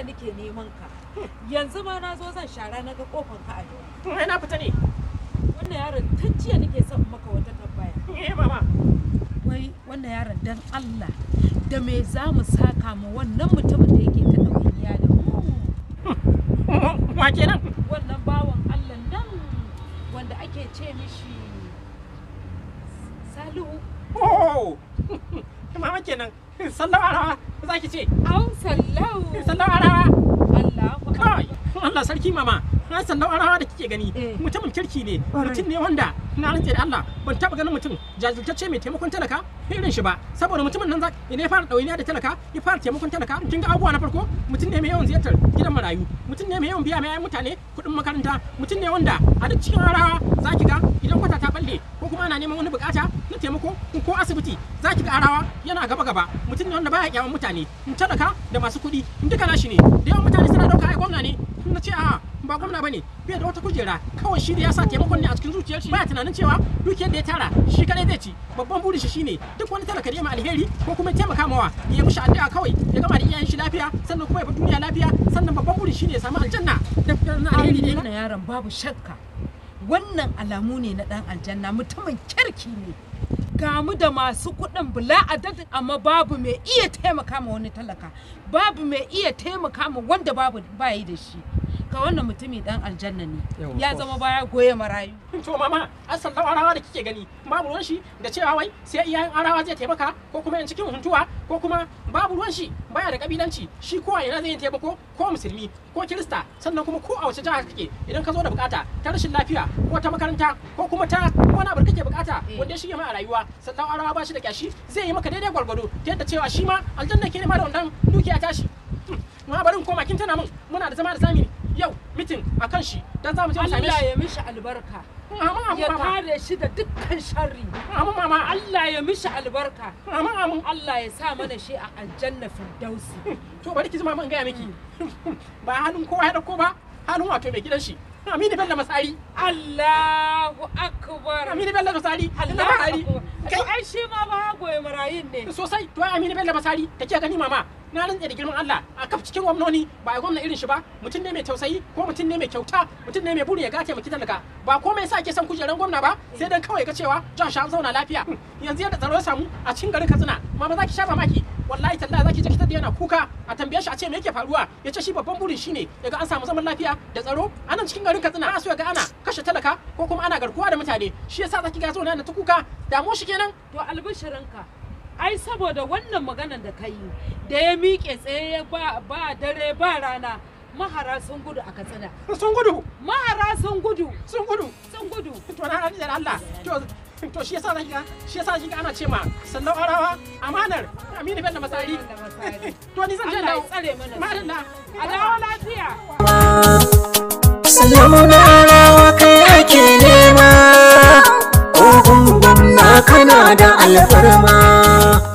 nake neman ka. Yanzu ma na zo zan shara na ga kofar ka a yau. Ai na fita ne. Wannan yaron tun jiya nake son maka wata tambaya. Mama. Wai wannan yaron dan Allah da me za mu saka mu wannan mutumin da yake ta ɗawainiya da mu. Wa kenan? Wannan bawan Allah nan wanda ake ce mishi Salihu. Oh! Mama kenan. Sallau arawa za ki ce. Au sallau. Sallau arawa. Allahu Kai, Allah sarki mama. Na sallau arawa da kike gani. Mutumin kirki ne. Mutum ne wanda na rantse da Allah ban taba ganin mutum jajirtacce mai taimakon talaka irin shi ba. Saboda mutumin nan idan ya fara ɗawainiya da talaka, ya fara taimakon talaka. Kin ga abubuwa na farko, mutum ne mai yawan ziyartar gidan marayu. Mutum ne mai yawan biya mai mutane kuɗin makaranta. Mutum ne wanda a duk cikin arawa za ki ga idan kwata ta balle ko kuma ana neman wani bukata na taimako ko asibiti za ki ga arawa yana gaba mutum ne wanda baya kyawan mutane in talaka da masu kuɗi in duka nashi ne da yawan mutane suna dauka ai gwamna ne na ce a ba gwamna bane bai da wata kujera kawai shi da ya sa taimakon ne a cikin zuciyar shi baya tunanin cewa dukiyar da ya tara shi kadai zai ci babban burin shi shine duk wani talaka da ya ma alheri ko kuma taimaka mawa ya mishi addu'a kawai ya gama da iyayen shi lafiya sannan kuma ya bar duniya lafiya sannan babban burin shine ya samu aljanna da alheri ne wannan yaron babu shakka wannan alamu ne na dan aljanna mutumin kirki ne gamu da masu kuɗin bula adadin amma babu mai iya taimaka ma wani talaka babu mai iya taimaka ma wanda babu bayi da shi ka wannan mutumi dan aljanna ne ya zama baya goye marayu to mama an sallau arawa da kike gani babu ruwan shi da cewa wai sai iyayen arawa zai taimaka ko kuma yan cikin huntuwa ko kuma babu ruwan shi baya da kabilanci shi ko ina zai taimako ko musulmi ko kirista sannan kuma ko a wace jiha kake idan ka zo da bukata ta rashin lafiya ko ta makaranta ko kuma ta wani abu da kake bukata wanda shi ma a rayuwa sallau arawa ba shi da kyashi zai yi maka daidai gwargwado ta yadda cewa shi ma aljanna ke nema da wannan dukiya tashi ma barin koma kin tana mun muna da zama da sami yau mitin akan shi dan zamu je mu same shi Allah ya mishi albarka ya kare shi da dukkan sharri mama Allah ya mishi albarka mama Allah ya sa mana shi a aljanna firdausi to bari ki zama mun ga miki ba hannun kowa ya dauko ba hannun wato mai gidan shi Aminu Bello Masari Allahu akbar Aminu Bello Masari kai ai shi ma ba goye marayin ne sosai to Aminu Bello Masari take gani mama na rantsa da girman Allah a kaf cikin gwamnoni ba a gwamna irin shi ba mutum ne mai tausayi ko mutum ne mai kyauta mutum ne mai buri ya ga taimaki talaka ba komai yasa ake son kujeran gwamna ba sai dan kawai ga cewa Josh an zauna lafiya yanzu yadda tsaro ya samu a cikin garin Katsina mama zaki sha mamaki wallahi tallahi zaki je kitar da yana kuka a tambaye shi a ce me yake faruwa yace shi babban burin shine yaga an samu zaman lafiya da tsaro a nan cikin garin Katsina ana so yaga ana kashe talaka ko kuma ana garkuwa da mutane shi yasa zaki ga zauna yana ta kuka damu shi kenan to albishirinka ai saboda wannan maganar da kai da ya miƙe tsaye ba dare ba rana mahara sun gudu a Katsina sun gudu mahara sun gudu to na rani da Allah to shi yasa zaki ga ana ce ma sallau arawa amanar Aminu Bello Masari to ni zan je da tsare mana madalla alawa lafiya sallau arawa kai ake nema ko gwamna kana da alfarma